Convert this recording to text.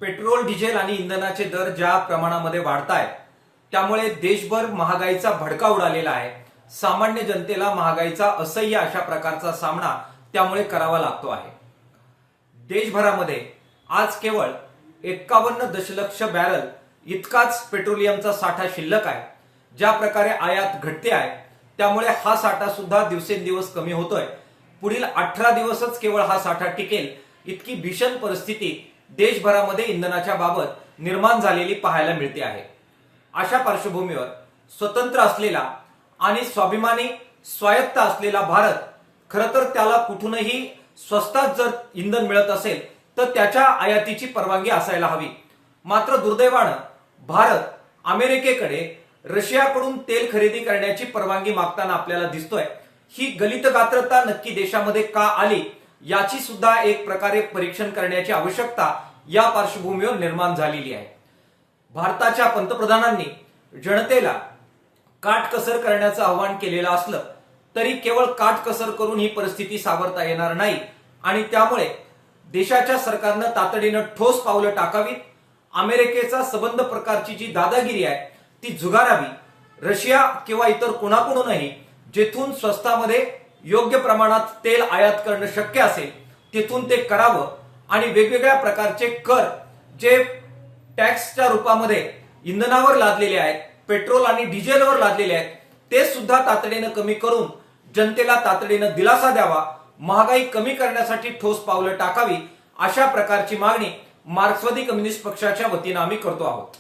Petrol, diesel आणि इंधनाचे दर ज्या प्रमाणामध्ये वाढतायत त्यामुळे देशभर महागाईचा भडका उडालेला आहे। सामान्य जनतेला महागाईचा असह्य अशा प्रकारचा सामना त्यामुळे करावा लागतो आहे। देशभरामध्ये आज केवळ 51 दशलक्ष बॅरल इतकाच पेट्रोलियमचा साठा शिल्लक आहे। ज्या प्रकारे आयात घटते आहे त्यामुळे हा साठा सुद्धा दिवसेंदिवस कमी होतोय। पुढील 18 दिवसच केवळ हा साठा टिकेल इतकी भीषण परिस्थिती देशभरामध्ये इंधनाच्या बाबत निर्माण झालेली पाहायला मिळते आहे। अशा पार्श्वभूमीवर स्वतंत्र असलेला आणि स्वाभिमानी स्वायत्त असलेला भारत खरं तर त्याला कुठूनही स्वस्तात जर इंधन मिळत असेल तर त्याच्या आयातीची परवानगी असायला हवी। मात्र दुर्दैवानं भारत अमेरिकेकडे रशियाकडून तेल खरेदी करण्याची परवानगी मागताना आपल्याला दिसतोय। ही गलितगात्रता नक्की देशामध्ये का आली याची सुद्धा एक प्रकारे परीक्षण करण्याची आवश्यकता या पार्श्वभूमीवर निर्माण झालेली आहे। भारताच्या पंतप्रधानांनी जनतेला काटकसर करण्याचं आवाहन केलेलं असलं तरी केवळ काटकसर करून ही परिस्थिती सावरता येणार नाही आणि त्यामुळे देशाच्या सरकारनं तातडीनं ठोस पावलं टाकावीत। अमेरिकेचा सबंध प्रकारची जी दादागिरी आहे ती झुगारावी। रशिया किंवा इतर कोणाकडूनही जेथून स्वस्तामध्ये योग्य प्रमाणात तेल आयात करणं शक्य असेल तिथून ते करावं आणि वेगवेगळ्या प्रकारचे कर जे टॅक्सच्या रूपामध्ये इंधनावर लादलेले आहेत, पेट्रोल आणि डिझेलवर लादलेले आहेत, ते सुद्धा तातडीनं कमी करून जनतेला तातडीनं दिलासा द्यावा, महागाई कमी करण्यासाठी ठोस पावलं टाकावी अशा प्रकारची मागणी मार्क्सवादी कम्युनिस्ट पक्षाच्या वतीनं आम्ही करतो आहोत।